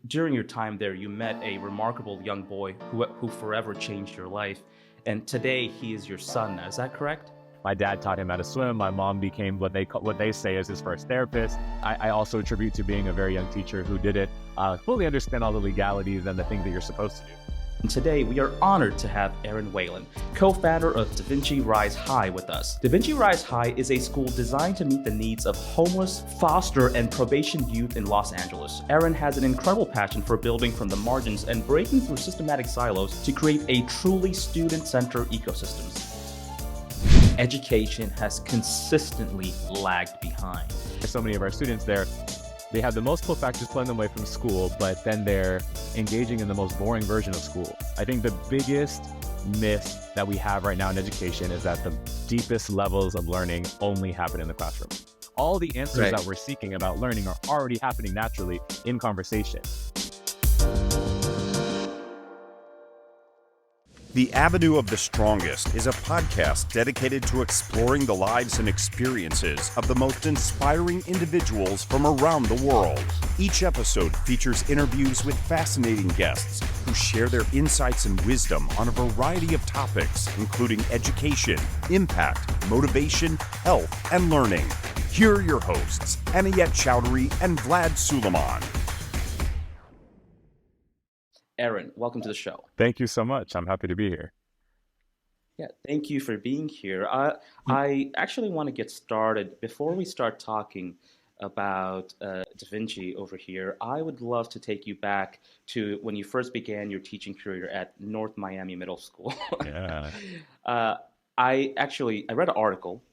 During your time there, you met a remarkable young boy who forever changed your life. And today he is your son. Is that correct? My dad taught him how to swim. My mom became what they say is his first therapist. I also attribute to being a very young teacher who didn't fully understand all the legalities and the things that you're supposed to do. And today, we are honored to have Erin Whalen, co-founder of Vinci RISE High, with us. Vinci RISE High is a school designed to meet the needs of homeless, foster, and probation youth in Los Angeles. Erin has an incredible passion for building from the margins and breaking through systematic silos to create a truly student-centered ecosystem. Education has consistently lagged behind. So many of our students there, they have the most pull factors pulling them away from school, but then they're engaging in the most boring version of school. I think the biggest myth that we have right now in education is that the deepest levels of learning only happen in the classroom. All the answers that we're seeking about learning are already happening naturally in conversation. The Avenue of the Strongest is a podcast dedicated to exploring the lives and experiences of the most inspiring individuals from around the world. Each episode features interviews with fascinating guests who share their insights and wisdom on a variety of topics, including education, impact, motivation, health, and learning. Here are your hosts, Anayet Chowdhury and Vlad Suleiman. Erin, welcome to the show. Thank you so much. I'm happy to be here. Yeah, thank you for being here. I actually want to get started. Before we start talking about Da Vinci over here, I would love to take you back to when you first began your teaching career at North Miami Middle School. Yeah. I read an article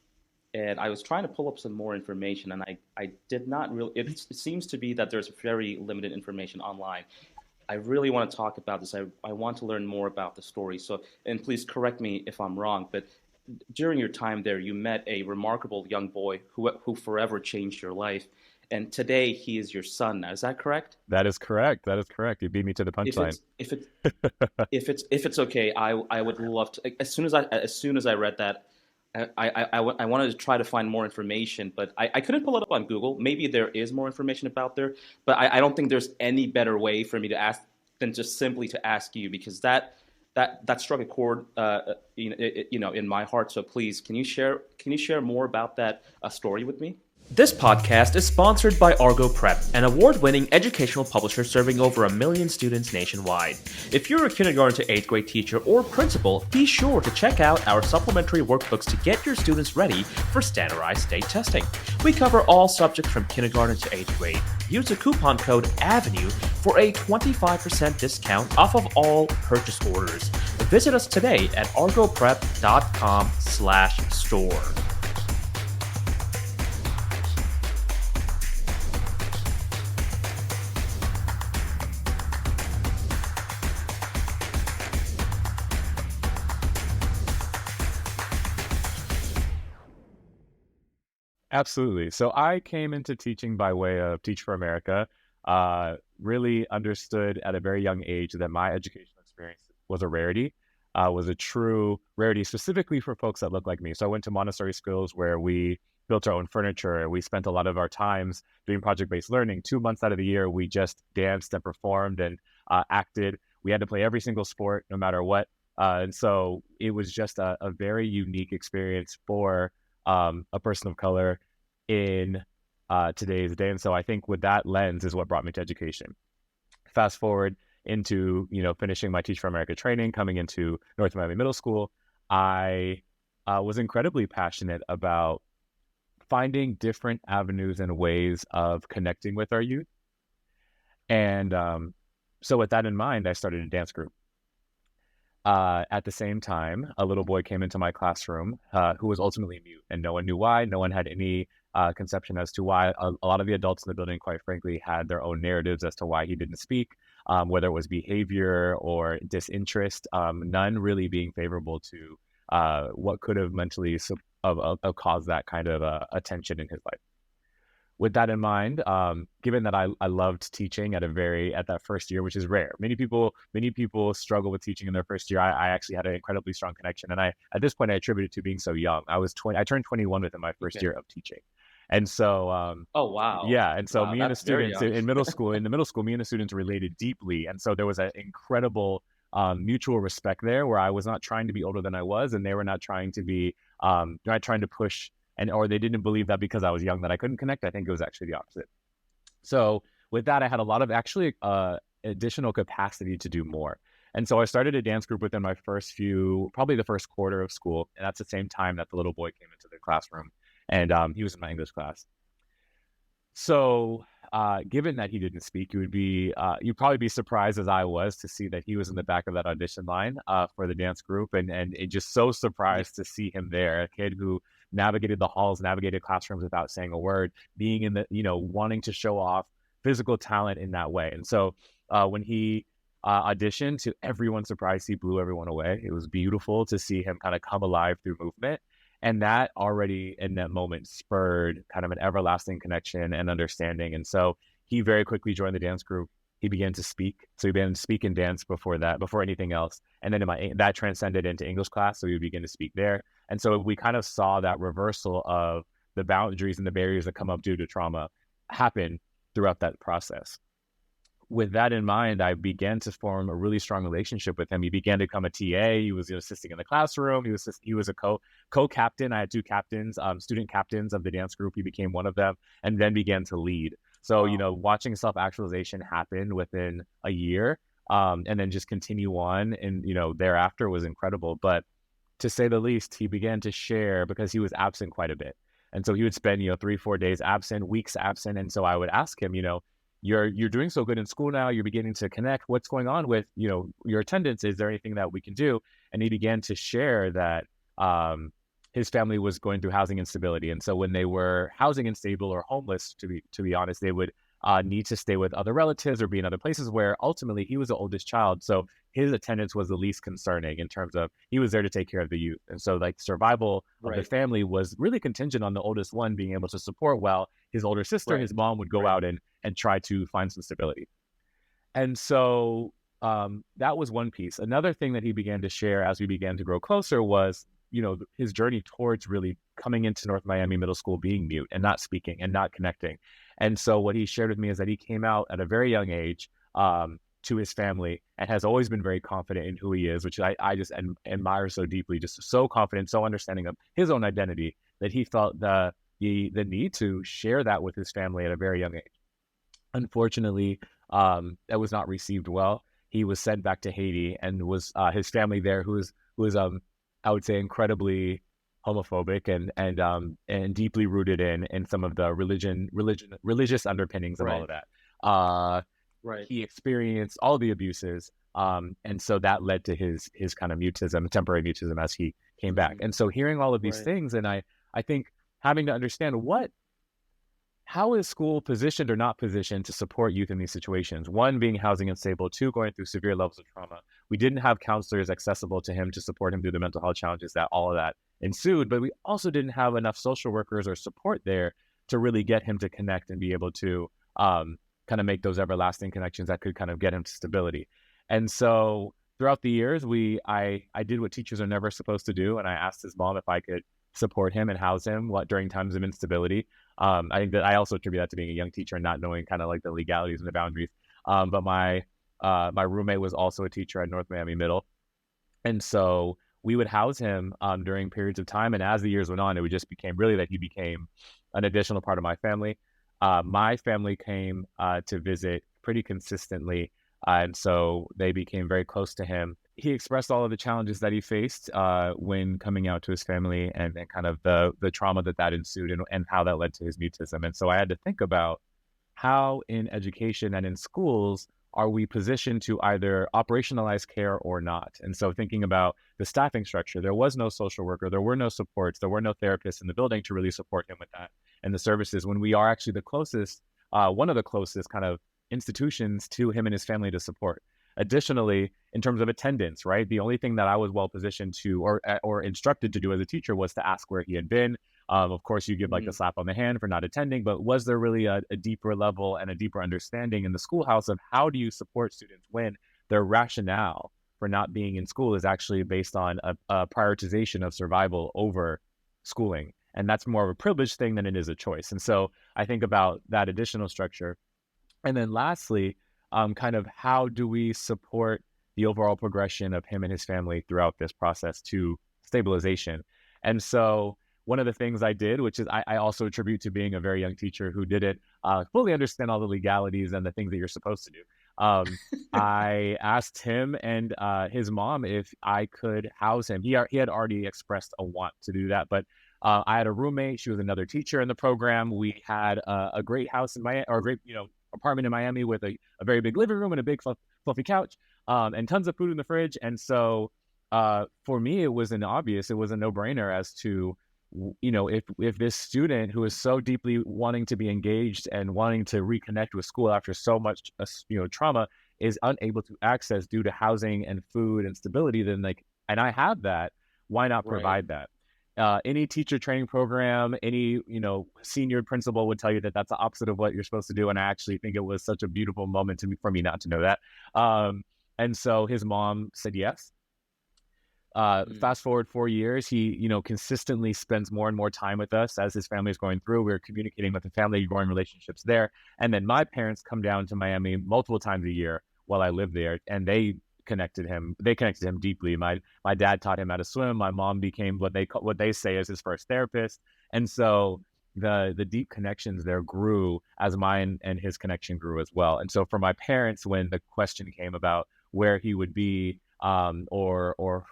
and I was trying to pull up some more information, and I did not really, it seems to be that there's very limited information online. I really want to talk about this. I want to learn more about the story. So, and please correct me if I'm wrong, but during your time there, you met a remarkable young boy who forever changed your life. And today he is your son now. Is that correct? That is correct. You beat me to the punchline. If it's okay, I would love to. As soon as I read that, I wanted to try to find more information, but I couldn't pull it up on Google. Maybe there is more information about there, but I don't think there's any better way for me to ask than just simply to ask you, because that struck a chord, in my heart. So please, can you share more about that story with me? This podcast is sponsored by ArgoPrep, an award-winning educational publisher serving over 1 million students nationwide. If you're a kindergarten to 8th grade teacher or principal, be sure to check out our supplementary workbooks to get your students ready for standardized state testing. We cover all subjects from kindergarten to 8th grade. Use the coupon code AVENUE for a 25% discount off of all purchase orders. Visit us today at argoprep.com/store. Absolutely. So I came into teaching by way of Teach for America, really understood at a very young age that my educational experience was a rarity, was a true rarity specifically for folks that look like me. So I went to Montessori schools where we built our own furniture. We spent a lot of our times doing project-based learning. 2 months out of the year, we just danced and performed and acted. We had to play every single sport, no matter what. And so it was just a very unique experience for a person of color in today's day. And so I think with that lens is what brought me to education. Fast forward into, finishing my Teach for America training, coming into North Miami Middle School, I was incredibly passionate about finding different avenues and ways of connecting with our youth. And so with that in mind, I started a dance group. At the same time, a little boy came into my classroom who was ultimately mute, and no one knew why. No one had any conception as to why. A lot of the adults in the building, quite frankly, had their own narratives as to why he didn't speak, whether it was behavior or disinterest, none really being favorable to what could have mentally caused that kind of attention in his life. With that in mind, given that I loved teaching at that first year, which is rare. Many people struggle with teaching in their first year. I actually had an incredibly strong connection, and at this point I attribute it to being so young. I turned 21 within my first year of teaching, And so, Oh, wow. yeah, and so Wow, me and the that's very students young. in middle school, me and the students related deeply, and so there was an incredible mutual respect there, where I was not trying to be older than I was, and they were not trying to be not trying to push, and or they didn't believe that because I was young that I couldn't connect. I think it was actually the opposite. So with that, I had a lot of actually additional capacity to do more. And so I started a dance group within my probably the first quarter of school, and that's the same time that the little boy came into the classroom, and he was in my English class. So, given that he didn't speak, you'd probably be surprised as I was to see that he was in the back of that audition line for the dance group, and just so Yeah. surprised to see him there, a kid who navigated the halls, navigated classrooms without saying a word, being in the, wanting to show off physical talent in that way. And so, when he auditioned, to everyone's surprise, he blew everyone away. It was beautiful to see him kind of come alive through movement. And that already in that moment spurred kind of an everlasting connection and understanding. And so he very quickly joined the dance group. He began to speak. So he began to speak and dance before anything else. And then that transcended into English class. So he would begin to speak there. And so we kind of saw that reversal of the boundaries and the barriers that come up due to trauma happen throughout that process. With that in mind, I began to form a really strong relationship with him. He began to become a TA. He was assisting in the classroom. He was a co-captain. I had two captains, student captains of the dance group. He became one of them, and then began to lead. So, Wow. watching self-actualization happen within a year, and then just continue on, and thereafter was incredible. But to say the least, he began to share because he was absent quite a bit, and so he would spend 3-4 days absent, weeks absent, and so I would ask him, you're doing so good in school now. You're beginning to connect. What's going on with your attendance? Is there anything that we can do? And he began to share that his family was going through housing instability, and so when they were housing unstable or homeless, to be honest, they would need to stay with other relatives or be in other places. Where ultimately he was the oldest child, so his attendance was the least concerning in terms of he was there to take care of the youth, and so like survival of the Right. family was really contingent on the oldest one being able to support, while his older sister, Right. his mom, would go Right. out and try to find some stability. And so that was one piece. Another thing that he began to share as we began to grow closer was, his journey towards really coming into North Miami Middle School being mute and not speaking and not connecting. And so what he shared with me is that he came out at a very young age to his family and has always been very confident in who he is, which I just admire so deeply, just so confident, so understanding of his own identity, that he felt the need to share that with his family at a very young age. Unfortunately, that was not received well. He was sent back to Haiti, and was his family there, who was I would say incredibly homophobic and deeply rooted in some of the religious underpinnings of all of Right. that. Right. He experienced all the abuses, and so that led to his kind of mutism, temporary mutism, as he came back. Mhm. And so hearing all of these Right. things, and I think having to understand how is school positioned or not positioned to support youth in these situations? One, being housing unstable. Two, going through severe levels of trauma. We didn't have counselors accessible to him to support him through the mental health challenges that all of that ensued, but we also didn't have enough social workers or support there to really get him to connect and be able to kind of make those everlasting connections that could kind of get him to stability. And so throughout the years, I did what teachers are never supposed to do, and I asked his mom if I could support him and house him during times of instability. I think that I also attribute that to being a young teacher and not knowing kind of like the legalities and the boundaries. But my roommate was also a teacher at North Miami Middle, and so we would house him during periods of time. And as the years went on, it would just became really that he became an additional part of my family. My family came to visit pretty consistently, and so they became very close to him. He expressed all of the challenges that he faced when coming out to his family, and kind of the trauma that ensued, and how that led to his mutism. And so I had to think about how in education and in schools are we positioned to either operationalize care or not. And so thinking about the staffing structure, there was no social worker, there were no supports, there were no therapists in the building to really support him with that. And the services, when we are actually the closest, one of the closest kind of institutions to him and his family to support. Additionally, in terms of attendance, right? The only thing that I was well positioned to or instructed to do as a teacher was to ask where he had been. Of course, you give like a Mhm. slap on the hand for not attending, but was there really a deeper level and a deeper understanding in the schoolhouse of how do you support students when their rationale for not being in school is actually based on a prioritization of survival over schooling? And that's more of a privilege thing than it is a choice. And so I think about that additional structure. And then lastly, kind of how do we support the overall progression of him and his family throughout this process to stabilization? And so one of the things I did, which is I also attribute to being a very young teacher who didn't fully understand all the legalities and the things that you're supposed to do. I asked him and his mom if I could house him. He had already expressed a want to do that, but I had a roommate. She was another teacher in the program. We had a great house in Miami, or a great, apartment in Miami with a very big living room and a big fluffy couch, and tons of food in the fridge. And so for me, it was a no-brainer as to, if this student who is so deeply wanting to be engaged and wanting to reconnect with school after so much, trauma is unable to access due to housing and food and stability, then and I have that, why not provide that? Any teacher training program, any, senior principal would tell you that that's the opposite of what you're supposed to do. And I actually think it was such a beautiful moment for me not to know that. And so his mom said yes. Fast forward 4 years, he, consistently spends more and more time with us as his family is going through. We're communicating with the family, growing relationships there. And then my parents come down to Miami multiple times a year while I live there, and they connected him deeply. My dad taught him how to swim. My mom became what they say is his first therapist. And so the deep connections there grew as mine and his connection grew as well. And so for my parents, when the question came about where he would be, or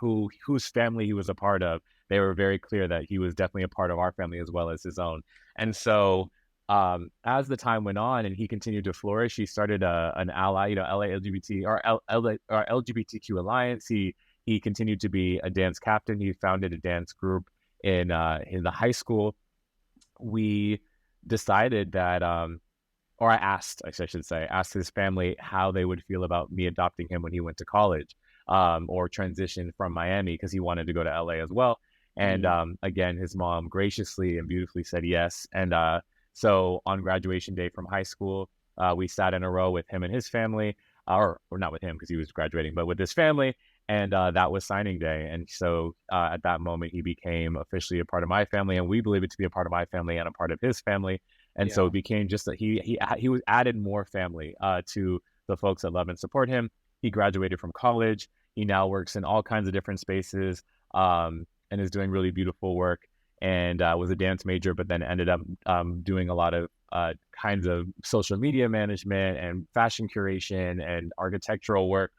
whose family he was a part of, they were very clear that he was definitely a part of our family as well as his own. And so as the time went on and he continued to flourish, he started an ally, LA LGBT or LGBTQ Alliance. He continued to be a dance captain. He founded a dance group in the high school. We decided that, or I should say, asked his family how they would feel about me adopting him when he went to college, or transitioned from Miami, because he wanted to go to LA as well. And again, his mom graciously and beautifully said yes. And so on graduation day from high school, we sat in a row with him and his family, or not with him because he was graduating, but with his family. And that was signing day. And so at that moment, he became officially a part of my family, and we believe it to be a part of my family and a part of his family. And so it became just that he was added more family to the folks that love and support him. He graduated from college. He now works in all kinds of different spaces, and is doing really beautiful work, and was a dance major, but then ended up doing a lot of kinds of social media management and fashion curation and architectural work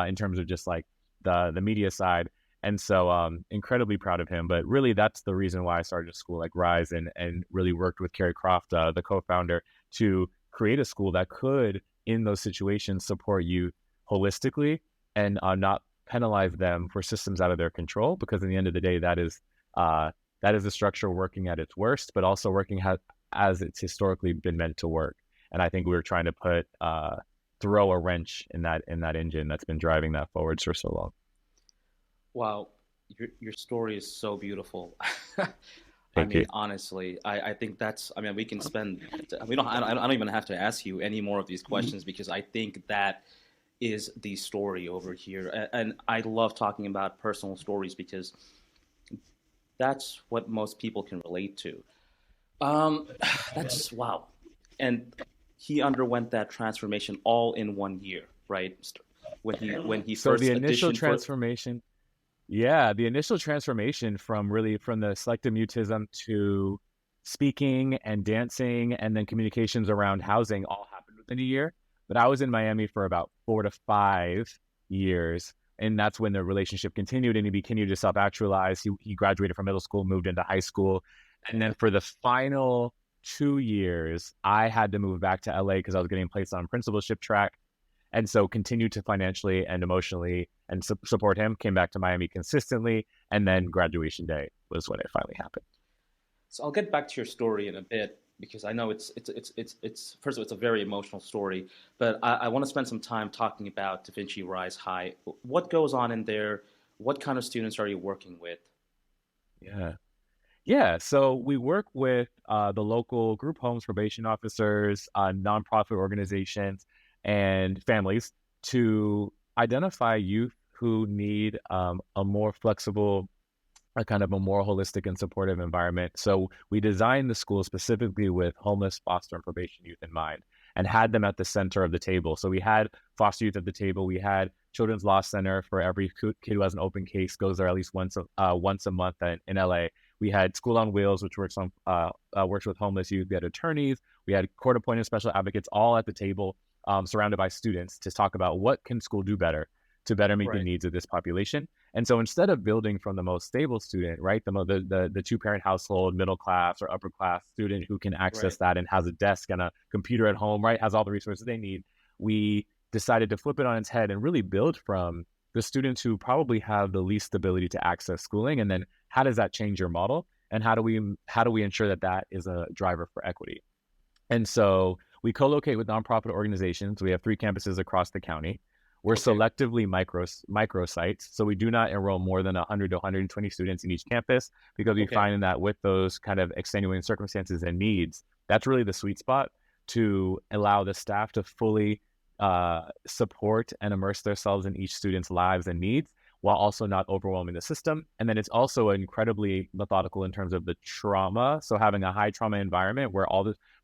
in terms of just like the media side. And so incredibly proud of him. But really, that's the reason why I started a school like RISE and really worked with Carrie Croft, the co-founder, to create a school that could, in those situations, support youth holistically and not penalize them for systems out of their control. Because in the end of the day, that is the structure working at its worst, but also working as it's historically been meant to work. And I think we were trying to throw a wrench in that engine that's been driving that forward for so long. Wow, your story is so beautiful. Thank you. Honestly, I think we can spend. I don't even have to ask you any more of these questions, because I think that is the story over here. And I love talking about personal stories because that's what most people can relate to. That's wow. And he underwent that transformation all in 1 year, right? When he so first the initial auditioned transformation. Yeah, the initial transformation from the selective mutism to speaking and dancing and then communications around housing all happened within a year. But I was in Miami for about 4 to 5 years. And that's when the relationship continued, and he continued to self-actualize. He graduated from middle school, moved into high school. And then for the final 2 years, I had to move back to LA because I was getting placed on principalship track. And so continued to financially and emotionally and support him, came back to Miami consistently. And then graduation day was when it finally happened. So I'll get back to your story in a bit, because I know it's first of all, it's a very emotional story, but I want to spend some time talking about Vinci RISE High. What goes on in there? What kind of students are you working with? Yeah. So we work with the local group homes, probation officers, nonprofit organizations, and families to identify youth who need a more flexible a kind of a more holistic and supportive environment. So we designed the school specifically with homeless, foster, and probation youth in mind, and had them at the center of the table. So we had foster youth at the table. We had Children's Law Center for every kid who has an open case, goes there at least once a month in LA. We had School on Wheels, which works with homeless youth. We had attorneys. We had court-appointed special advocates, all at the table, surrounded by students, to talk about what can school do better to better meet the needs of this population. And so instead of building from the most stable student, right, the two-parent household, middle class or upper class student who can access that and has a desk and a computer at home, right, has all the resources they need, we decided to flip it on its head and really build from the students who probably have the least ability to access schooling. And then how does that change your model? And how do we ensure that that is a driver for equity? And so we co-locate with nonprofit organizations. We have 3 campuses across the county. We're selectively micro sites, so we do not enroll more than 100 to 120 students in each campus, because we find that with those kind of extenuating circumstances and needs, that's really the sweet spot to allow the staff to fully support and immerse themselves in each student's lives and needs, while also not overwhelming the system. And then it's also incredibly methodical in terms of the trauma. So having a high trauma environment where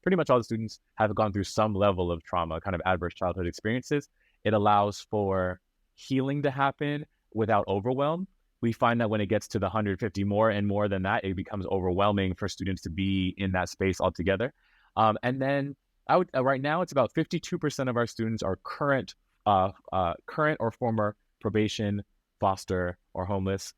pretty much all the students have gone through some level of trauma, kind of adverse childhood experiences, it allows for healing to happen without overwhelm. We find that when it gets to the 150 more than that, it becomes overwhelming for students to be in that space altogether. And then right now, it's about 52% of our students are current or former probation, foster, or homeless.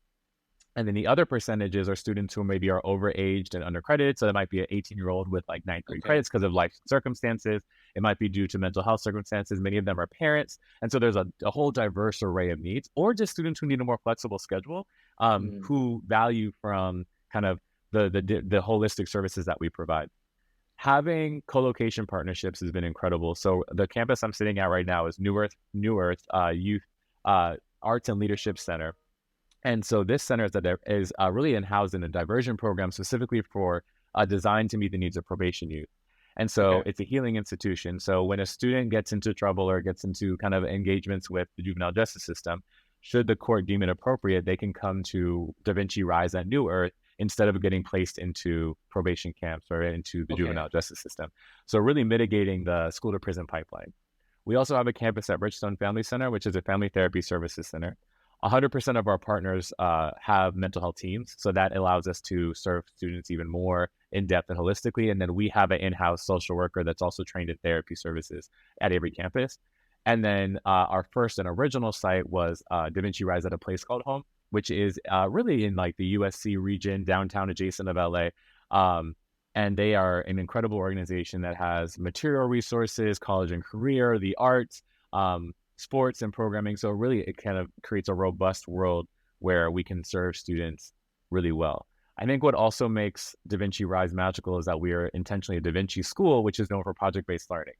And then the other percentages are students who maybe are overaged and undercredited. So that might be an 18-year-old with like 9th grade credits because of life circumstances. It might be due to mental health circumstances. Many of them are parents. And so there's a whole diverse array of needs, or just students who need a more flexible schedule, who value from kind of the holistic services that we provide. Having co-location partnerships has been incredible. So the campus I'm sitting at right now is New Earth Youth Arts and Leadership Center. And so this center is really housed in a diversion program specifically for designed to meet the needs of probation youth. And so it's a healing institution. So when a student gets into trouble or gets into kind of engagements with the juvenile justice system, should the court deem it appropriate, they can come to Vinci RISE at New Earth instead of getting placed into probation camps or into the juvenile justice system. So really mitigating the school to prison pipeline. We also have a campus at Richstone Family Center, which is a family therapy services center. 100% of our partners have mental health teams, so that allows us to serve students even more in depth and holistically. And then we have an in-house social worker that's also trained in therapy services at every campus. And then our first and original site was Vinci RISE at a place called Home, which is really in like the USC region, downtown adjacent of LA. And they are an incredible organization that has material resources, college and career, the arts, sports and programming. So really it kind of creates a robust world where we can serve students really well. I think what also makes Vinci RISE magical is that we are intentionally a Da Vinci school, which is known for project-based learning.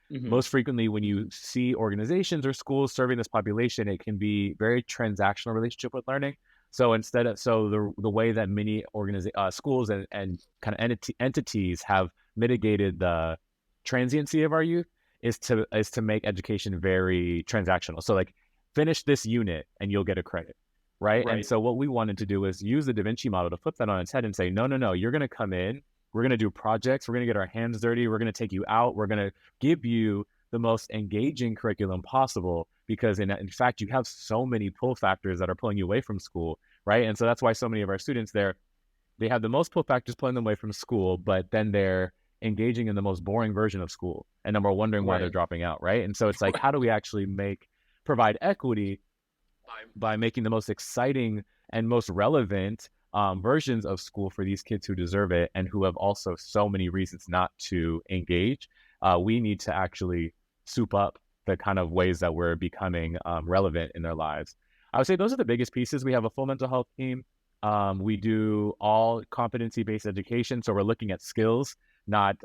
Most frequently, when you see organizations or schools serving this population, it can be very transactional relationship with learning. So the way that many schools and kind of entities have mitigated the transiency of our youth is to make education very transactional. So like, finish this unit and you'll get a credit, right? And so what we wanted to do is use the Da Vinci model to flip that on its head and say, no, you're going to come in, we're going to do projects, we're going to get our hands dirty, we're going to take you out, we're going to give you the most engaging curriculum possible, because in fact, you have so many pull factors that are pulling you away from school, right? And so that's why so many of our students they have the most pull factors pulling them away from school, but then they're engaging in the most boring version of school, and then we're wondering why they're dropping out, right? And so it's like, how do we actually provide equity by making the most exciting and most relevant versions of school for these kids who deserve it and who have also so many reasons not to engage? We need to actually soup up the kind of ways that we're becoming relevant in their lives. I would say those are the biggest pieces. We have a full mental health team. We do all competency-based education, so we're looking at skills, not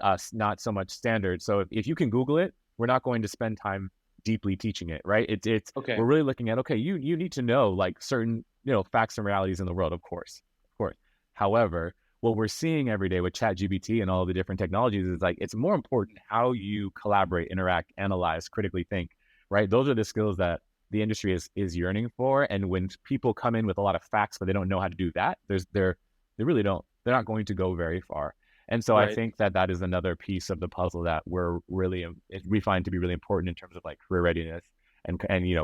so much standards. So if you can Google it, we're not going to spend time deeply teaching it, right? We're really looking at, you need to know like certain facts and realities in the world, of course. However, what we're seeing every day with ChatGPT and all the different technologies is like, it's more important how you collaborate, interact, analyze, critically think, right? Those are the skills that the industry is yearning for. And when people come in with a lot of facts, but they don't know how to do that, they're not going to go very far. And so I Right. think that is another piece of the puzzle that we find to be really important in terms of like career readiness and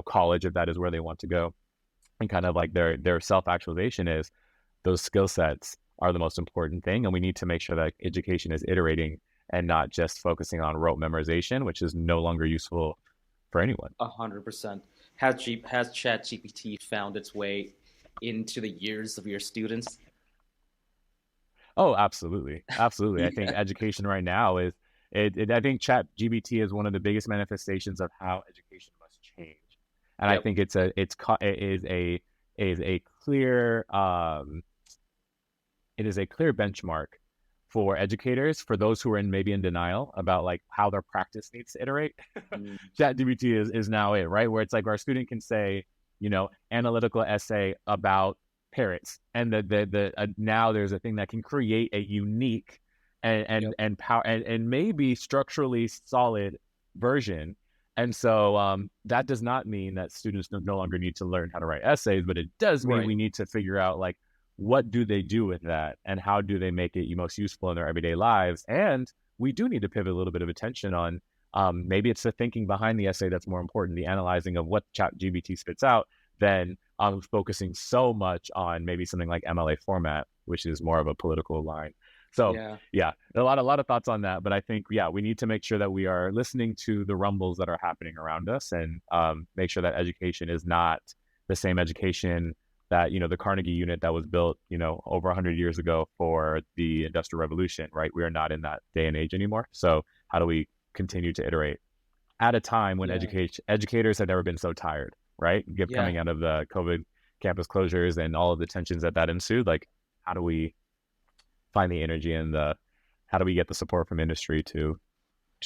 college, if that is where they want to go, and kind of like their self-actualization is those skill sets are the most important thing. And we need to make sure that education is iterating and not just focusing on rote memorization, which is no longer useful for anyone. 100%. Has ChatGPT found its way into the years of your students? Oh, absolutely. Absolutely. I think Yeah. education right now I think Chat GBT is one of the biggest manifestations of how education must change. And I Yep. think it is a clear benchmark for educators, for those who are maybe in denial about like how their practice needs to iterate. Mm, ChatGPT is now it, right? Where it's like our student can say, analytical essay about parrots, and now there's a thing that can create a unique yep. and power and maybe structurally solid version. And so that does not mean that students no longer need to learn how to write essays, but it does mean Right. we need to figure out like what do they do with that and how do they make it most useful in their everyday lives. And we do need to pivot a little bit of attention on maybe it's the thinking behind the essay that's more important, the analyzing of what ChatGPT spits out, than focusing so much on maybe something like MLA format, which is more of a political line. So Yeah. yeah, a lot of thoughts on that. But I think, yeah, we need to make sure that we are listening to the rumbles that are happening around us, and make sure that education is not the same education that, the Carnegie unit that was built, over 100 years ago for the Industrial Revolution, right? We are not in that day and age anymore. So how do we continue to iterate at a time when Yeah. educators have never been so tired, right? Yeah. Coming out of the COVID campus closures and all of the tensions that ensued, like how do we find the energy and how do we get the support from industry to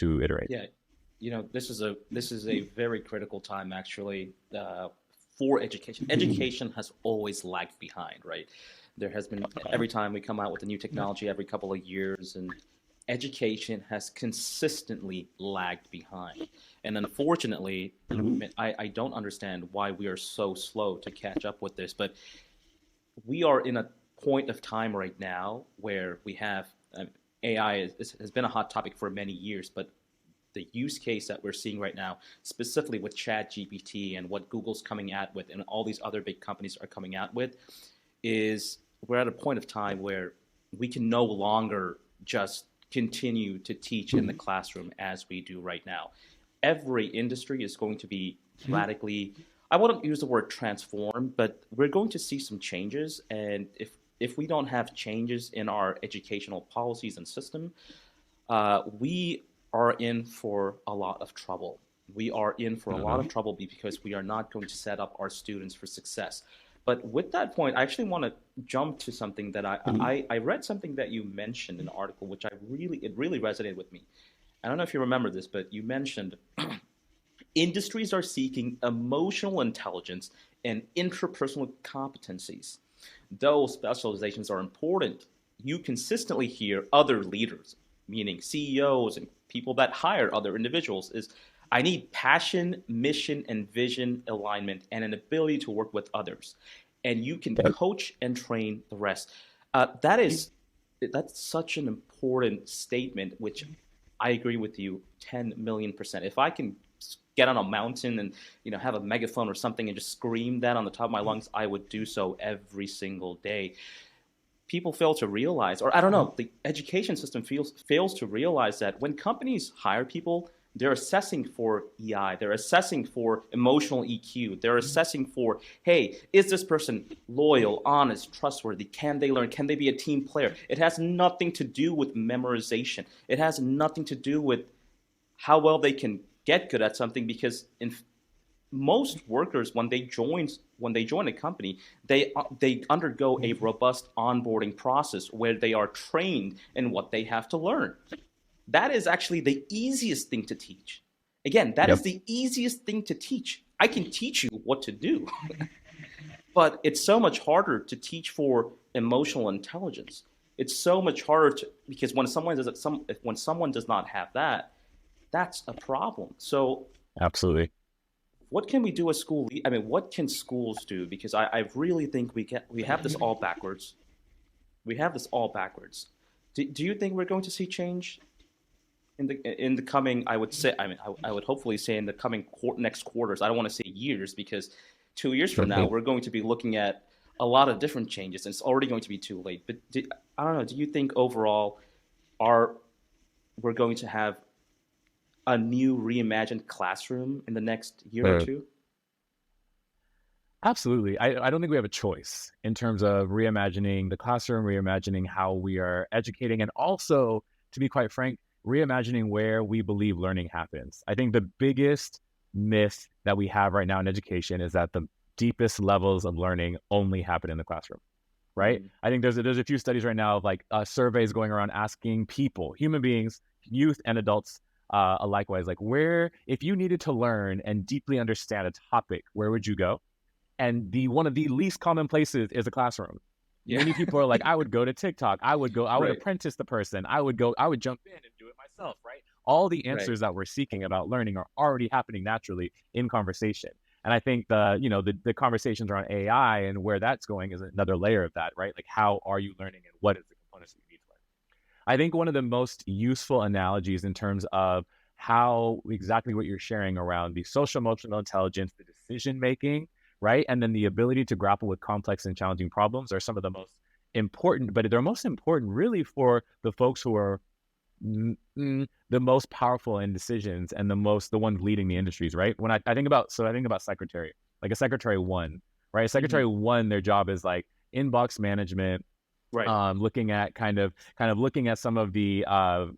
iterate? Yeah. This is a very critical time actually, for education. Education has always lagged behind, right? There has been, every time we come out with a new technology every couple of years, and education has consistently lagged behind. And unfortunately, I don't understand why we are so slow to catch up with this, but we are in a point of time right now where we have, AI has been a hot topic for many years, but the use case that we're seeing right now, specifically with Chat GPT and what Google's coming out with and all these other big companies are coming out with, is we're at a point of time where we can no longer just continue to teach in the classroom as we do right now. Every industry is going to be radically, I wouldn't use the word transform, but we're going to see some changes. And if we don't have changes in our educational policies and system, we are in for a lot of trouble. We are in for a lot of trouble because we are not going to set up our students for success. But with that point, I actually want to jump to something that I read something that you mentioned in an article, which it really resonated with me. I don't know if you remember this, but you mentioned industries are seeking emotional intelligence and interpersonal competencies. Though specializations are important, you consistently hear other leaders, meaning CEOs and people that hire other individuals, is I need passion, mission, and vision alignment and an ability to work with others. And you can coach and train the rest. That's such an important statement, which I agree with you 10 million percent. If I can get on a mountain and have a megaphone or something and just scream that on the top of my lungs, I would do so every single day. People fail to realize, or I don't know, the education system fails to realize that when companies hire people, they're assessing for EI, they're assessing for emotional EQ, they're assessing for, hey, is this person loyal, honest, trustworthy? Can they learn? Can they be a team player? It has nothing to do with memorization. It has nothing to do with how well they can get good at something, because most workers, when they join a company, they undergo a robust onboarding process where they are trained in what they have to learn. That is actually the easiest thing to teach. Again, that is the easiest thing to teach. I can teach you what to do, but it's so much harder to teach for emotional intelligence. It's so much harder because when someone does not have that, that's a problem. So Absolutely. what can we do as school? I mean, what can schools do? Because I really think we have this all backwards. We have this all backwards. Do you think we're going to see change in the coming? I would say. I mean, I would hopefully say in the coming next quarters. I don't want to say years because 2 years from now we're going to be looking at a lot of different changes, and it's already going to be too late. But I don't know. Do you think overall we're going to have a new reimagined classroom in the next year or two? Absolutely. I don't think we have a choice in terms of reimagining the classroom, reimagining how we are educating, and also, to be quite frank, reimagining where we believe learning happens. I think the biggest myth that we have right now in education is that the deepest levels of learning only happen in the classroom, right? Mm-hmm. I think there's a few studies right now of like surveys going around asking people, human beings, youth and adults, likewise, like if you needed to learn and deeply understand a topic, where would you go? And one of the least common places is a classroom. Yeah. Many people are like, I would go to TikTok. I would apprentice the person. I would jump in and do it myself, right? All the answers that we're seeking about learning are already happening naturally in conversation. And I think the conversations around AI and where that's going is another layer of that, right? Like, how are you learning and what is the components that you need to learn? I think one of the most useful analogies in terms of how exactly what you're sharing around the social emotional intelligence, the decision making, right? And then the ability to grapple with complex and challenging problems are some of the most important, but they're most important really for the folks who are the most powerful in decisions and the ones leading the industries, right? When I think about secretary, like a secretary one, right? A secretary one, their job is like inbox management, right? Looking at kind of looking at some of the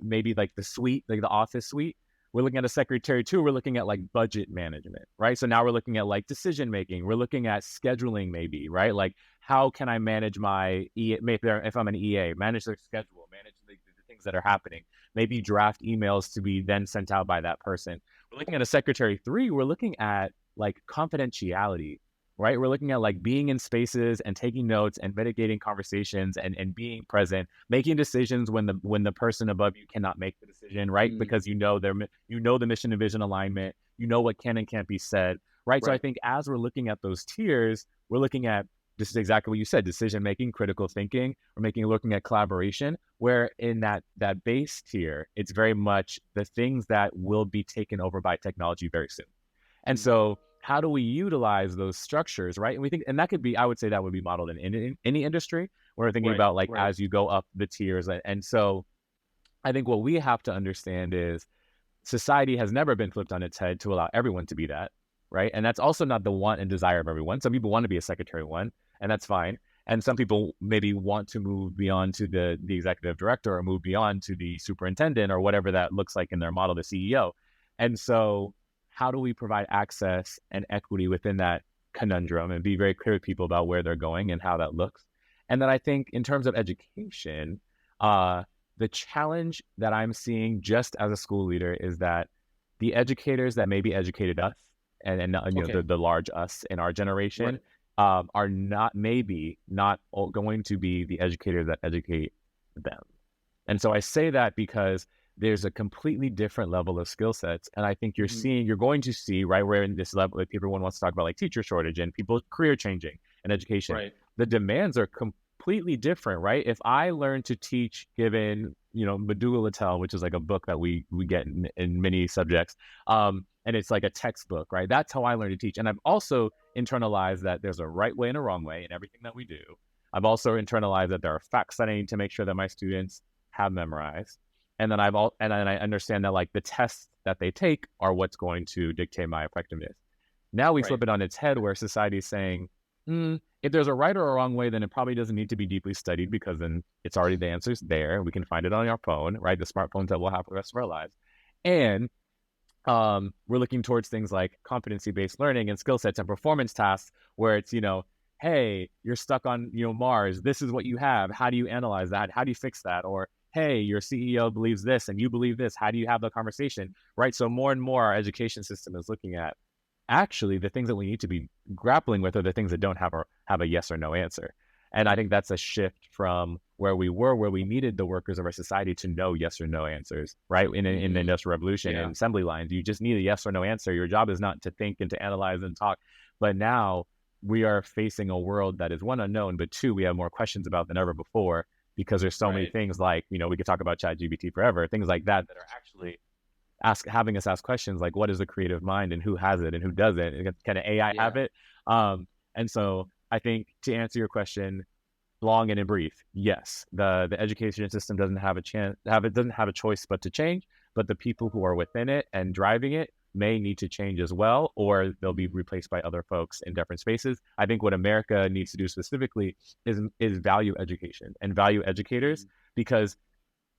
maybe like the suite, like the office suite. We're looking at a secretary two. We're looking at like budget management, right? So now we're looking at like decision making. We're looking at scheduling, maybe, right? Like, how can I manage my if I'm an EA, manage their schedule, manage the things that are happening, maybe draft emails to be then sent out by that person. We're looking at a secretary three. We're looking at like confidentiality, right? We're looking at like being in spaces and taking notes and mitigating conversations and being present, making decisions when the person above you cannot make the decision, right? Because you know the mission and vision alignment, you know what can and can't be said, right? So I think as we're looking at those tiers, we're looking at, this is exactly what you said, decision making, critical thinking, looking at collaboration, where in that base tier, it's very much the things that will be taken over by technology very soon. And so how do we utilize those structures, right? And we think, and that could be, I would say that would be modeled in any industry. We're thinking about like as you go up the tiers. And so I think what we have to understand is society has never been flipped on its head to allow everyone to be that, right? And that's also not the want and desire of everyone. Some people want to be a secretary one, and that's fine. And some people maybe want to move beyond to the executive director or move beyond to the superintendent or whatever that looks like in their model, the CEO. And so how do we provide access and equity within that conundrum and be very clear with people about where they're going and how that looks? And then I think in terms of education, the challenge that I'm seeing just as a school leader is that the educators that maybe educated us and the large us in our generation are not going to be the educators that educate them. And so I say that because there's a completely different level of skill sets. And I think you're going to see, right, where in this level, like everyone wants to talk about like teacher shortage and people's career changing in education, the demands are completely different, right? If I learn to teach, given, Medulla Latel, which is like a book that we get in many subjects, and it's like a textbook, right? That's how I learn to teach. And I've also internalized that there's a right way and a wrong way in everything that we do. I've also internalized that there are facts that I need to make sure that my students have memorized. And then I understand that like the tests that they take are what's going to dictate my effectiveness. Now we flip it on its head where society is saying, if there's a right or a wrong way, then it probably doesn't need to be deeply studied because then it's already, the answer's there. We can find it on our phone, right? The smartphones that we'll have for the rest of our lives. And we're looking towards things like competency-based learning and skill sets and performance tasks where it's, hey, you're stuck on, Mars. This is what you have. How do you analyze that? How do you fix that? Or, hey, your CEO believes this and you believe this. How do you have the conversation, right? So more and more our education system is looking at actually the things that we need to be grappling with are the things that don't have a yes or no answer. And I think that's a shift from where we needed the workers of our society to know yes or no answers, right? In the Industrial Revolution and assembly lines, you just need a yes or no answer. Your job is not to think and to analyze and talk. But now we are facing a world that is, one, unknown, but two, we have more questions about than ever before, because there's so many things like, we could talk about ChatGPT forever, things like that are actually having us ask questions like, what is the creative mind and who has it and who doesn't? And can an AI have it? And so I think, to answer your question, long and in brief, yes, the education system doesn't have a choice but to change, but the people who are within it and driving it may need to change as well, or they'll be replaced by other folks in different spaces. I think what America needs to do specifically is value education and value educators, because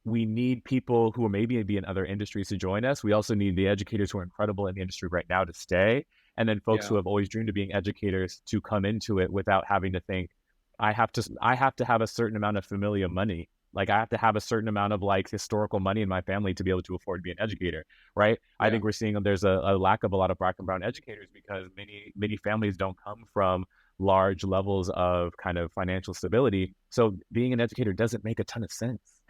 we need people who are maybe in other industries to join us. We also need the educators who are incredible in the industry right now to stay. And then folks who have always dreamed of being educators to come into it without having to think, I have to have a certain amount of familial money. Like, I have to have a certain amount of like historical money in my family to be able to afford to be an educator, right? I think we're seeing there's a lack of a lot of Black and brown educators because many families don't come from large levels of kind of financial stability. So being an educator doesn't make a ton of sense.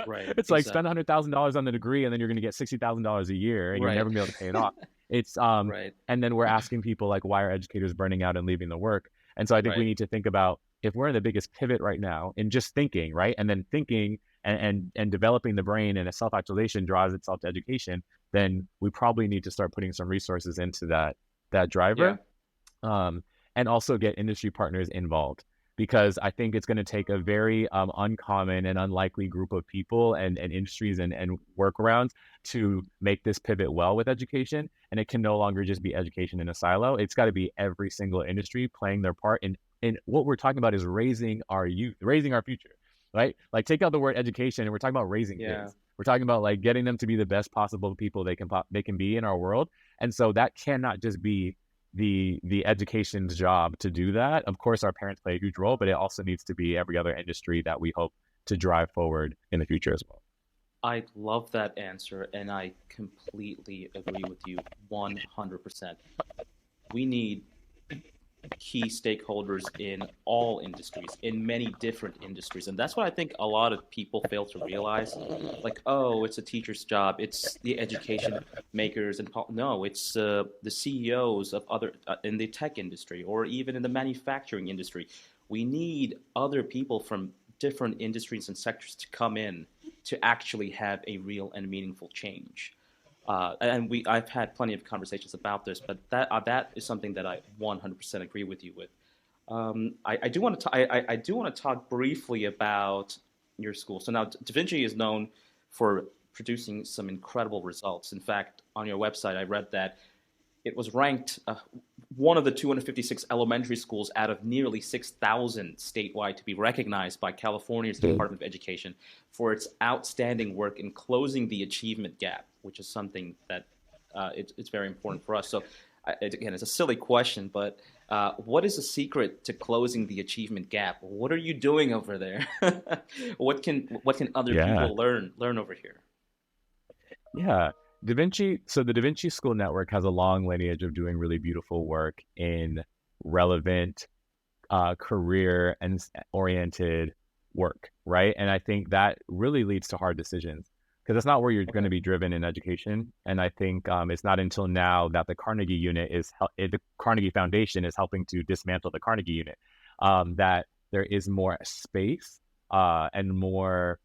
Right. It's like spend $100,000 on the degree and then you're going to get $60,000 a year and you're never going to be able to pay it off. It's and then we're asking people like, why are educators burning out and leaving the work? And so I think we need to think about, if we're in the biggest pivot right now in just thinking, right? And then thinking and developing the brain and a self-actualization draws itself to education, then we probably need to start putting some resources into that driver. And also get industry partners involved, because I think it's going to take a very uncommon and unlikely group of people and industries and workarounds to make this pivot well with education. And it can no longer just be education in a silo. It's got to be every single industry playing their part in what we're talking about is raising our youth, raising our future, right? Like, take out the word education and we're talking about raising kids. We're talking about like getting them to be the best possible people they can be in our world. And so that cannot just be the education's job to do that. Of course, our parents play a huge role, but it also needs to be every other industry that we hope to drive forward in the future as well. I love that answer, and I completely agree with you 100%. We need key stakeholders in all industries, in many different industries. And that's what I think a lot of people fail to realize. Like, oh, it's a teacher's job. It's the education makers. No, it's the CEOs of other in the tech industry or even in the manufacturing industry. We need other people from different industries and sectors to come in to actually have a real and meaningful change. I've had plenty of conversations about this, but that is something that I 100% agree with you with. I do want to talk briefly about your school. So now, Da Vinci is known for producing some incredible results. In fact, on your website, I read that it was ranked one of the 256 elementary schools out of nearly 6,000 statewide to be recognized by California's Department of Education for its outstanding work in closing the achievement gap, which is something that it's very important for us. So, again, it's a silly question, but what is the secret to closing the achievement gap? What are you doing over there? What can other people learn over here? Yeah. Da Vinci, so the Da Vinci School Network has a long lineage of doing really beautiful work in relevant, career and oriented work, right? And I think that really leads to hard decisions, because that's not where you're going to be driven in education. And I think it's not until now that the Carnegie Foundation is helping to dismantle the Carnegie unit, that there is more space and more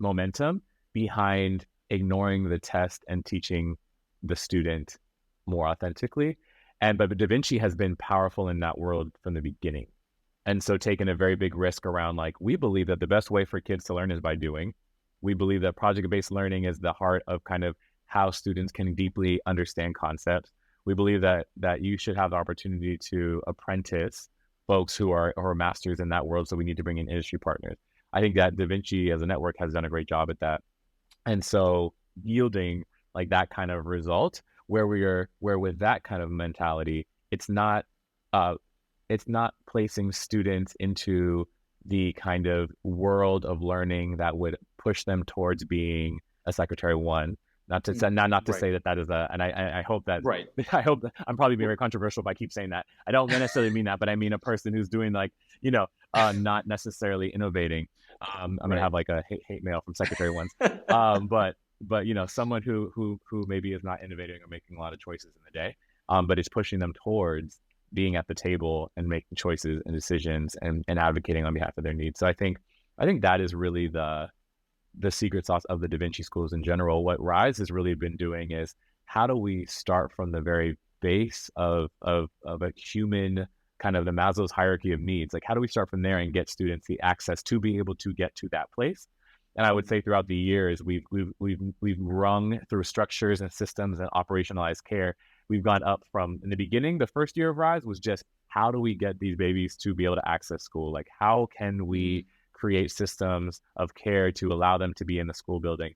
momentum behind ignoring the test and teaching the student more authentically. But Da Vinci has been powerful in that world from the beginning. And so taking a very big risk around, like, we believe that the best way for kids to learn is by doing. We believe that project-based learning is the heart of kind of how students can deeply understand concepts. We believe that you should have the opportunity to apprentice folks who are masters in that world. So we need to bring in industry partners. I think that Da Vinci as a network has done a great job at that. And so yielding like that kind of result where with that kind of mentality, it's not placing students into the kind of world of learning that would push them towards being a Secretary 1, Not to say, not to Right. say that is a, and I hope that, Right. I hope that I'm probably being very controversial if I keep saying that. I don't necessarily mean that, but I mean a person who's doing like, not necessarily innovating. I'm gonna Right. have like a hate mail from secretary ones. But someone who maybe is not innovating or making a lot of choices in the day, but is pushing them towards being at the table and making choices and decisions and advocating on behalf of their needs. So I think that is really the secret sauce of the Da Vinci schools in general. What RISE has really been doing is how do we start from the very base of a human kind of the Maslow's hierarchy of needs? Like how do we start from there and get students the access to be able to get to that place? And I would say throughout the years, we've rung through structures and systems and operationalized care. We've gone up from in the beginning, the first year of RISE was just how do we get these babies to be able to access school? Like how can we create systems of care to allow them to be in the school building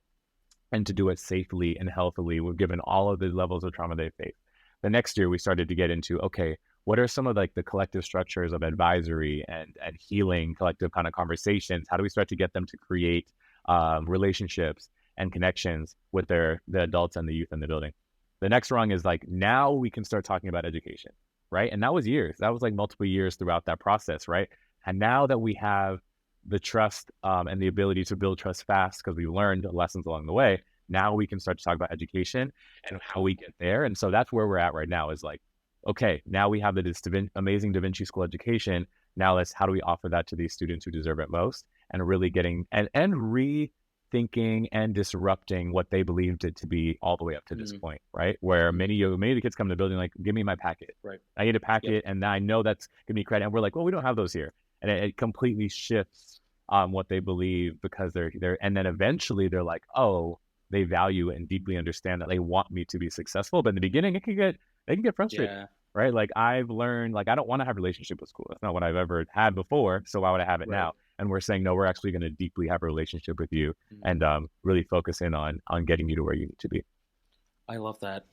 and to do it safely and healthily, given all of the levels of trauma they face. The next year, we started to get into, okay, what are some of like the collective structures of advisory and healing collective kind of conversations? How do we start to get them to create relationships and connections with the adults and the youth in the building? The next rung is like, now we can start talking about education, right? And that was years. That was like multiple years throughout that process, right? And now that we have the trust and the ability to build trust fast because we learned lessons along the way, now we can start to talk about education and how we get there. And so that's where we're at right now is like, okay, now we have this amazing Da Vinci School education. Now how do we offer that to these students who deserve it most, and really getting and rethinking and disrupting what they believed it to be all the way up to this point, right? Where many of the kids come to the building like, give me my packet. Right. I need a packet, and I know that's gonna be credit. And we're like, well, we don't have those here. And it completely shifts what they believe because they're and then eventually they're like, oh, they value and deeply understand that they want me to be successful. But in the beginning, they can get frustrated, right? Like I've learned, like I don't want to have a relationship with school. That's not what I've ever had before. So why would I have it now? And we're saying, no, we're actually going to deeply have a relationship with you and really focus in on getting you to where you need to be. I love that.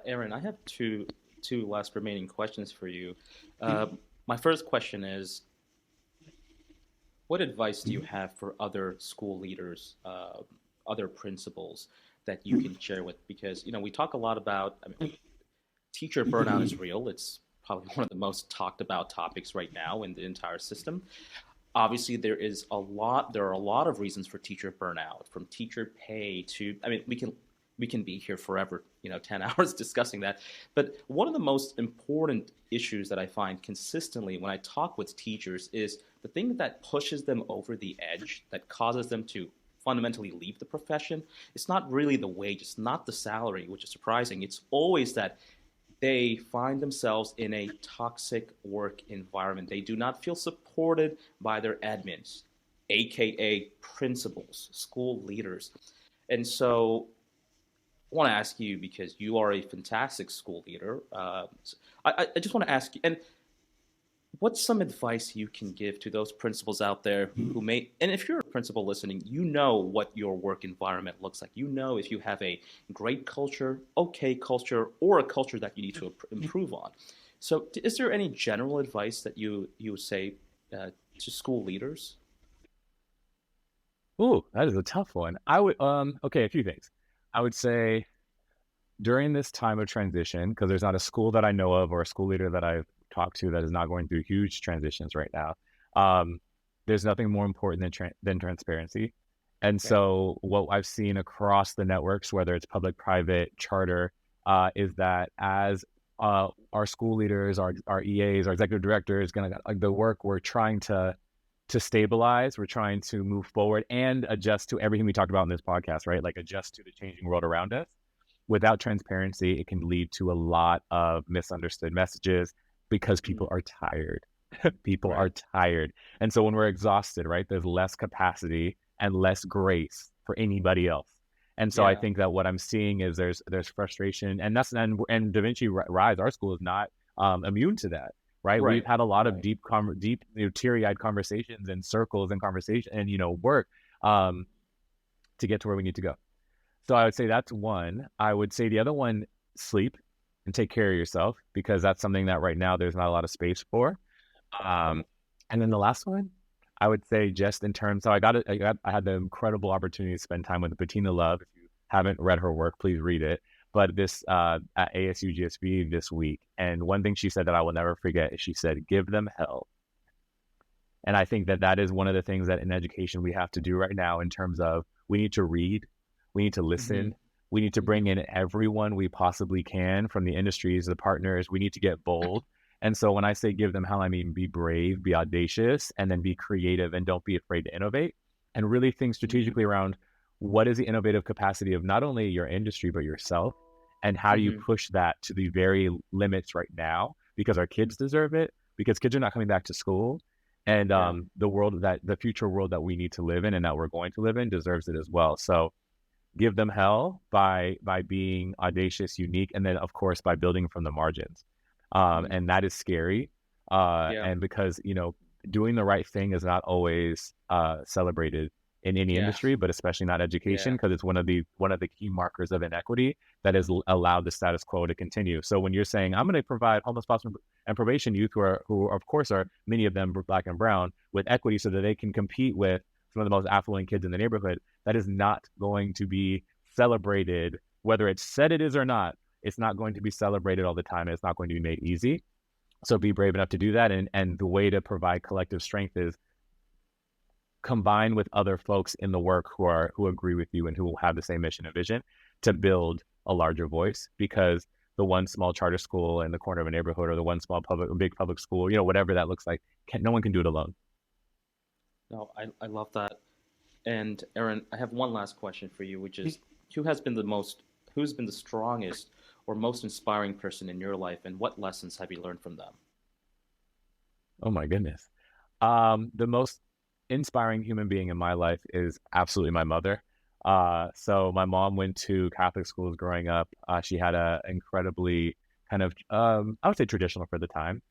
Erin, I have two last remaining questions for you. My first question is, what advice do you have for other school leaders, other principals that you can share with? Because, we talk a lot about, teacher burnout is real. It's probably one of the most talked about topics right now in the entire system. Obviously, there are a lot of reasons for teacher burnout, from teacher pay to, we can be here forever, 10 hours discussing that. But one of the most important issues that I find consistently when I talk with teachers is the thing that pushes them over the edge, that causes them to fundamentally leave the profession. It's not really the wage, it's not the salary, which is surprising. It's always that they find themselves in a toxic work environment. They do not feel supported by their admins, aka principals, school leaders. And so I want to ask you, because you are a fantastic school leader, I just want to ask you, and what's some advice you can give to those principals out there who may, and if you're a principal listening, you know what your work environment looks like. You know if you have a great culture, okay culture, or a culture that you need to improve on. So is there any general advice that you would say to school leaders? Ooh, that is a tough one. I would, okay, a few things. I would say during this time of transition, because there's not a school that I know of or a school leader that I've talked to that is not going through huge transitions right now. There's nothing more important than transparency. And so what I've seen across the networks, whether it's public, private, charter, is that as our school leaders, our EAs, our executive directors, like the work we're trying to stabilize, we're trying to move forward and adjust to everything we talked about in this podcast, right? Like adjust to the changing world around us. Without transparency, it can lead to a lot of misunderstood messages because people are tired. People are tired. And so when we're exhausted, right, there's less capacity and less grace for anybody else. And so I think that what I'm seeing is there's frustration, and Da Vinci RISE, our school, is not immune to that. Right. We've had a lot of deep, teary-eyed conversations and circles and conversation and, work to get to where we need to go. So I would say that's one. I would say the other one, sleep and take care of yourself, because that's something that right now there's not a lot of space for. And then the last one, I would say just in terms, so I had the incredible opportunity to spend time with Bettina Love. If you haven't read her work, please read it. But this at ASU GSB this week, and one thing she said that I will never forget is she said, "Give them hell." And I think that that is one of the things that in education we have to do right now in terms of we need to read, we need to listen, we need to bring in everyone we possibly can from the industries, the partners. We need to get bold. And so when I say give them hell, I mean be brave, be audacious, and then be creative and don't be afraid to innovate and really think strategically around what is the innovative capacity of not only your industry, but yourself. And how do you push that to the very limits right now? Because our kids deserve it, because kids are not coming back to school. And the future world that we need to live in and that we're going to live in deserves it as well. So give them hell by being audacious, unique, and then of course by building from the margins. And that is scary. And because, doing the right thing is not always celebrated in any industry, but especially not education, because it's one of the key markers of inequity that has allowed the status quo to continue. So when you're saying I'm going to provide homeless foster and probation youth who of course are many of them Black and brown with equity so that they can compete with some of the most affluent kids in the neighborhood, that is not going to be celebrated, whether it's said it is or not. It's not going to be celebrated all the time. And it's not going to be made easy. So be brave enough to do that. And the way to provide collective strength is combine with other folks in the work who agree with you and who will have the same mission and vision to build a larger voice, because the one small charter school in the corner of a neighborhood or the one small big public school, whatever that looks like, no one can do it alone. No, I love that. And Erin, I have one last question for you, which is who's been the strongest or most inspiring person in your life, and what lessons have you learned from them? Oh my goodness. The most inspiring human being in my life is absolutely my mother. So my mom went to Catholic schools growing up. She had a incredibly kind of, I would say traditional for the time,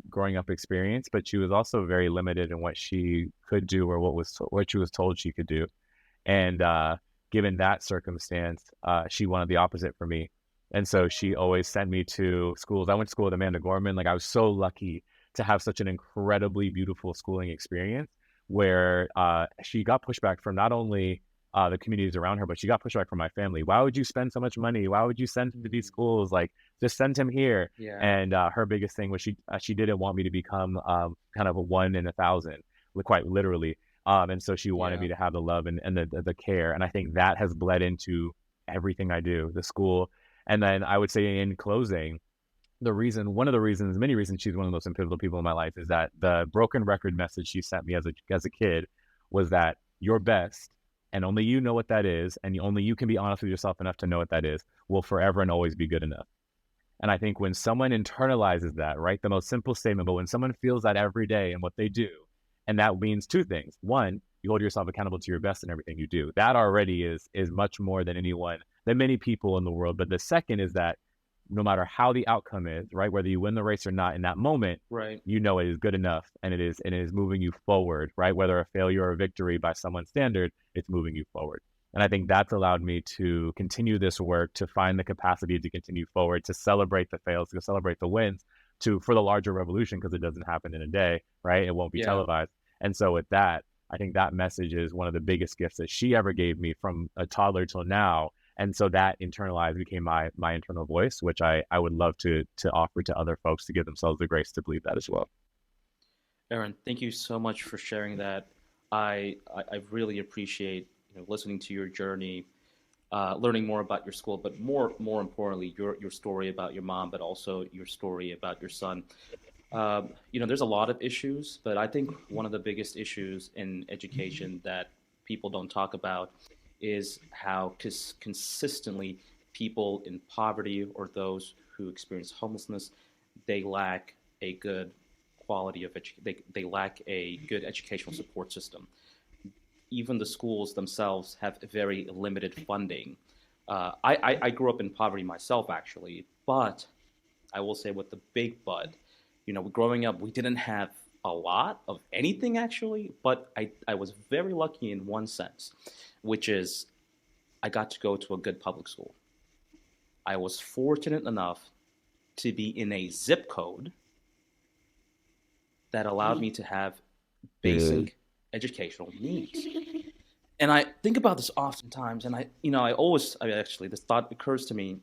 growing up experience, but she was also very limited in what she could do or what she was told she could do. And given that circumstance, she wanted the opposite for me. And so she always sent me to schools. I went to school with Amanda Gorman. Like, I was so lucky to have such an incredibly beautiful schooling experience where she got pushback from not only the communities around her, but she got pushback from my family. Why would you spend so much money? Why would you send him to these schools? Like, just send him here. Yeah. And her biggest thing was she didn't want me to become kind of a 1 in 1,000, quite literally. And so she wanted me to have the love and the care. And I think that has bled into everything I do, the school. And then I would say in closing, one of the reasons, many reasons she's one of the most pivotal people in my life is that the broken record message she sent me as a kid was that your best, and only you know what that is, and only you can be honest with yourself enough to know what that is, will forever and always be good enough. And I think when someone internalizes that, right, the most simple statement, but when someone feels that every day in what they do, and that means two things. One, you hold yourself accountable to your best in everything you do. That already is much more than many people in the world. But the second is that no matter how the outcome is, right, whether you win the race or not, in that moment, right, you know it is good enough, and it is moving you forward, right? Whether a failure or a victory by someone's standard, it's moving you forward. And I think that's allowed me to continue this work, to find the capacity to continue forward, to celebrate the fails, to celebrate the wins, for the larger revolution, because it doesn't happen in a day, right? It won't be televised. And so with that, I think that message is one of the biggest gifts that she ever gave me from a toddler till now. And so that internalized became my internal voice, which I would love to offer to other folks to give themselves the grace to believe that as well. Erin, thank you so much for sharing that. I really appreciate listening to your journey, learning more about your school, but more importantly, your story about your mom, but also your story about your son. There's a lot of issues, but I think one of the biggest issues in education that people don't talk about is how consistently people in poverty or those who experience homelessness, they lack a good quality of they lack a good educational support system. Even the schools themselves have very limited funding. I grew up in poverty myself, actually, but I will say with the big but, growing up, we didn't have a lot of anything, actually, but I was very lucky in one sense, which is I got to go to a good public school. I was fortunate enough to be in a zip code that allowed me to have basic educational needs. And I think about this oftentimes, and actually, this thought occurs to me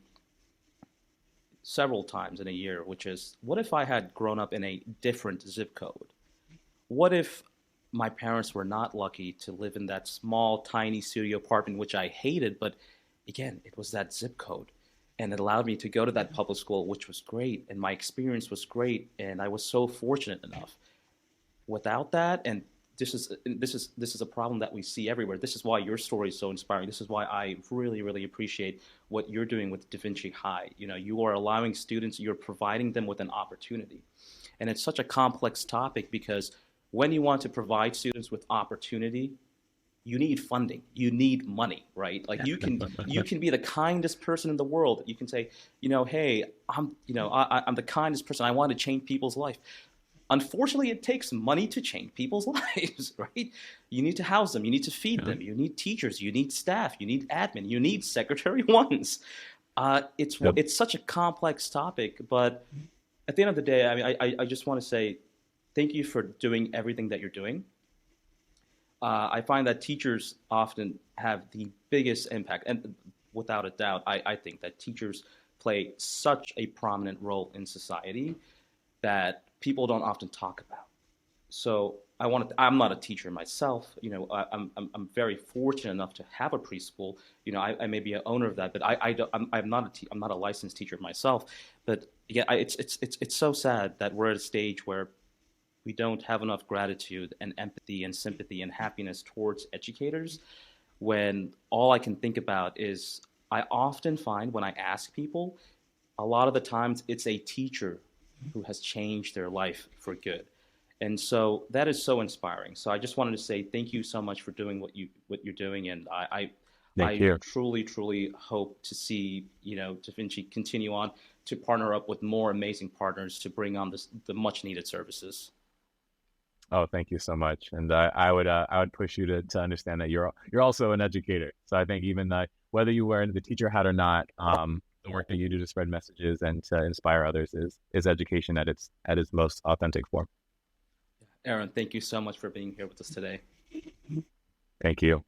several times in a year, which is, what if I had grown up in a different zip code? What if my parents were not lucky to live in that small, tiny studio apartment, which I hated, but again, it was that zip code. And it allowed me to go to that public school, which was great, and my experience was great, and I was so fortunate enough. Without that, and this is a problem that we see everywhere. This is why your story is so inspiring. This is why I really, really appreciate what you're doing with Vinci High. You are allowing students, you're providing them with an opportunity. And it's such a complex topic because when you want to provide students with opportunity, you need funding, you need money, right? Like you can be the kindest person in the world. You can say, hey, I'm the kindest person, I want to change people's life. Unfortunately, it takes money to change people's lives, right? You need to house them, you need to feed them, you need teachers, you need staff, you need admin, you need secretary ones. It's such a complex topic, but at the end of the day, I mean, I just want to say thank you for doing everything that you're doing. I find that teachers often have the biggest impact, and without a doubt, I think that teachers play such a prominent role in society that people don't often talk about. So I'm not a teacher myself. I'm very fortunate enough to have a preschool. I may be an owner of that, but I'm not a licensed teacher myself. But yeah, it's so sad that we're at a stage where we don't have enough gratitude and empathy and sympathy and happiness towards educators, when all I can think about is, I often find when I ask people, a lot of the times it's a teacher who has changed their life for good. And so that is so inspiring. So I just wanted to say thank you so much for doing what you're doing, and Thank I you. truly, truly hope to see Da Vinci continue on to partner up with more amazing partners to bring on the much needed services. Oh, thank you so much. And I would push you to understand that you're also an educator. So I think even whether you wear the teacher hat or not, the work that you do to spread messages and to inspire others is education at its most authentic form. Erin, thank you so much for being here with us today. Thank you.